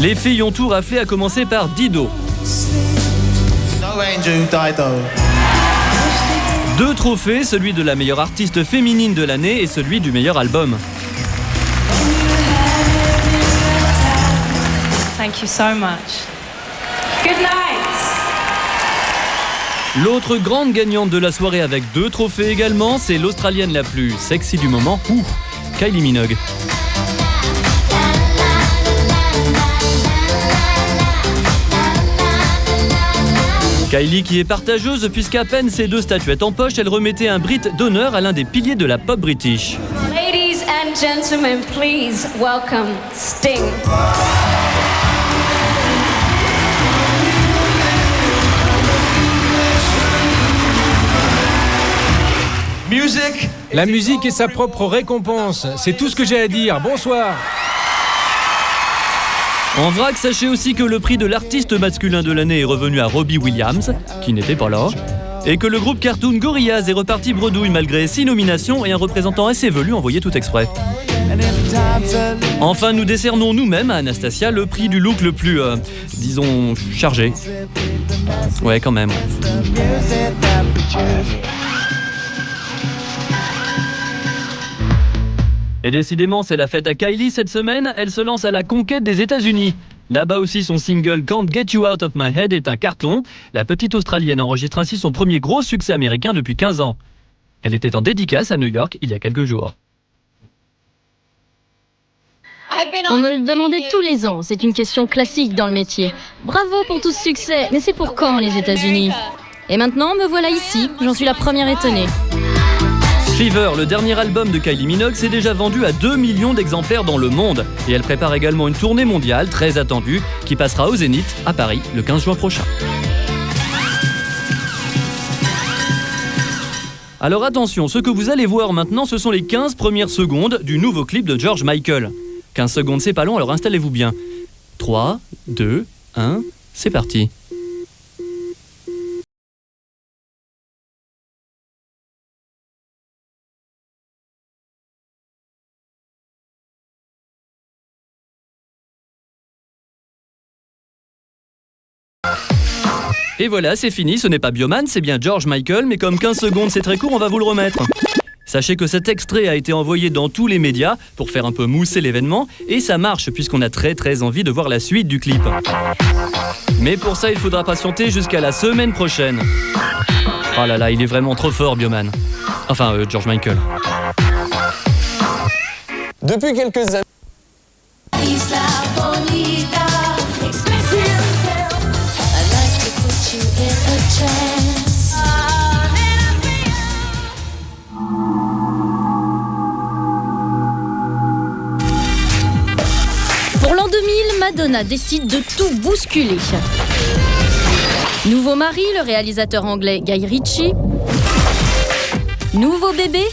Les filles ont tout raflé, à commencer par Dido. Deux trophées, celui de la meilleure artiste féminine de l'année et celui du meilleur album. Thank you so much. Good night. L'autre grande gagnante de la soirée avec 2 trophées également, c'est l'Australienne la plus sexy du moment, Kylie Minogue. Kylie qui est partageuse puisqu'à peine ses 2 statuettes en poche, elle remettait un Brit d'honneur à l'un des piliers de la pop british. Ladies and gentlemen, please welcome Sting. La musique est sa propre récompense. C'est tout ce que j'ai à dire. Bonsoir. En vrac, sachez aussi que le prix de l'artiste masculin de l'année est revenu à Robbie Williams, qui n'était pas là, et que le groupe cartoon Gorillaz est reparti bredouille malgré 6 nominations et un représentant assez velu envoyé tout exprès. Enfin, nous décernons nous-mêmes à Anastasia le prix du look le plus, disons, chargé. Ouais, quand même. Et décidément, c'est la fête à Kylie cette semaine. Elle se lance à la conquête des États-Unis. Là-bas aussi, son single Can't Get You Out of My Head est un carton. La petite Australienne enregistre ainsi son premier gros succès américain depuis 15 ans. Elle était en dédicace à New York il y a quelques jours. On me le demandait tous les ans, c'est une question classique dans le métier. Bravo pour tout ce succès, mais c'est pour quand les États-Unis? Et maintenant, me voilà ici, j'en suis la première étonnée. Fever, le dernier album de Kylie Minogue, s'est déjà vendu à 2 millions d'exemplaires dans le monde. Et elle prépare également une tournée mondiale très attendue qui passera au Zénith à Paris le 15 juin prochain. Alors attention, ce que vous allez voir maintenant, ce sont les 15 premières secondes du nouveau clip de George Michael. 15 secondes, c'est pas long, alors installez-vous bien. 3, 2, 1, c'est parti. Et voilà, c'est fini, ce n'est pas Bioman, c'est bien George Michael, mais comme 15 secondes c'est très court, on va vous le remettre. Sachez que cet extrait a été envoyé dans tous les médias pour faire un peu mousser l'événement, et ça marche puisqu'on a très envie de voir la suite du clip. Mais pour ça, il faudra patienter jusqu'à la semaine prochaine. Oh là là, il est vraiment trop fort, Bioman. Enfin, George Michael. Depuis quelques années... Pour l'an 2000, Madonna décide de tout bousculer. Nouveau mari, le réalisateur anglais Guy Ritchie. Nouveau bébé.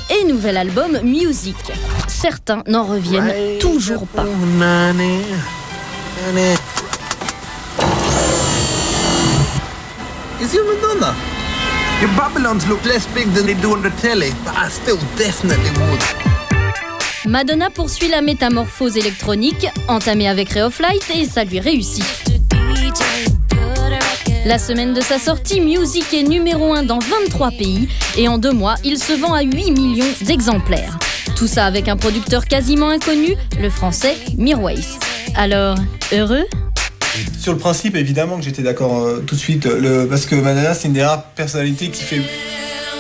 Et nouvel album Music. Certains n'en reviennent toujours pas. Is you Madonna? Your Babylons look less big than they do on the telly, but I still definitely would. Madonna poursuit la métamorphose électronique, entamée avec Ray of Light, et ça lui réussit. La semaine de sa sortie, Music est numéro 1 dans 23 pays, et en 2 mois, il se vend à 8 millions d'exemplaires. Tout ça avec un producteur quasiment inconnu, le français Mirwais. Alors, heureux ? Sur le principe, évidemment que j'étais d'accord tout de suite, parce que Madonna, c'est une des rares personnalités qui fait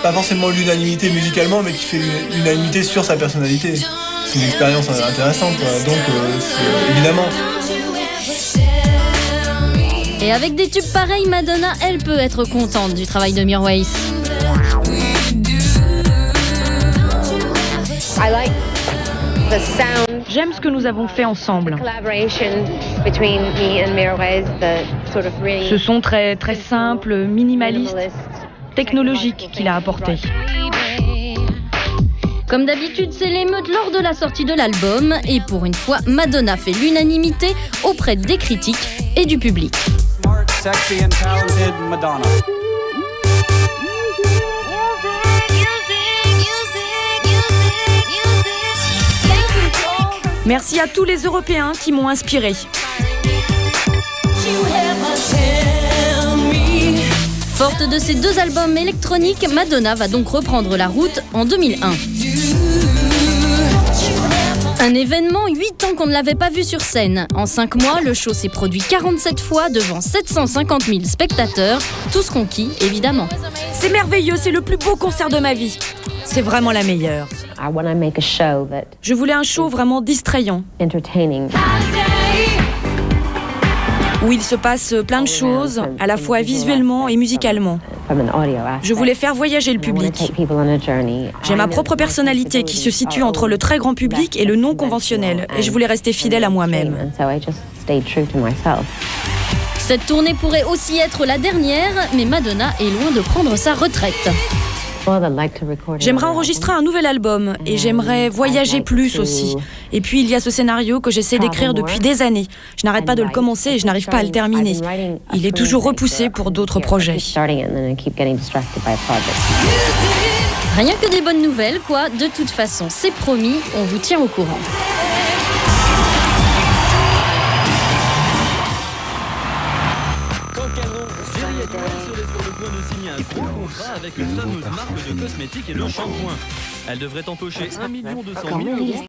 pas forcément l'unanimité musicalement, mais qui fait l'unanimité sur sa personnalité. C'est une expérience intéressante, donc évidemment. Et avec des tubes pareils, Madonna, elle peut être contente du travail de Mirwais. J'aime ce que nous avons fait ensemble. Ce son très simple, minimaliste, technologique qu'il a apporté. Comme d'habitude, c'est l'émeute lors de la sortie de l'album, et pour une fois, Madonna fait l'unanimité auprès des critiques et du public. Smart, sexy and talented Madonna. Merci à tous les Européens qui m'ont inspirée. Forte de ses 2 albums électroniques, Madonna va donc reprendre la route en 2001. Un événement, 8 ans qu'on ne l'avait pas vu sur scène. En 5 mois, le show s'est produit 47 fois devant 750 000 spectateurs, tous conquis évidemment. C'est merveilleux, c'est le plus beau concert de ma vie. C'est vraiment la meilleure. Je voulais un show vraiment distrayant, où il se passe plein de choses, à la fois visuellement et musicalement. Je voulais faire voyager le public. J'ai ma propre personnalité qui se situe entre le très grand public et le non conventionnel, et je voulais rester fidèle à moi-même. Cette tournée pourrait aussi être la dernière, mais Madonna est loin de prendre sa retraite. J'aimerais enregistrer un nouvel album et j'aimerais voyager plus aussi. Et puis il y a ce scénario que j'essaie d'écrire depuis des années. Je n'arrête pas de le commencer et je n'arrive pas à le terminer. Il est toujours repoussé pour d'autres projets. Rien que des bonnes nouvelles, quoi. De toute façon, c'est promis, on vous tient au courant. Avec une fameuse marque de cosmétiques et de shampoing. Elle devrait empocher 1 200 000 €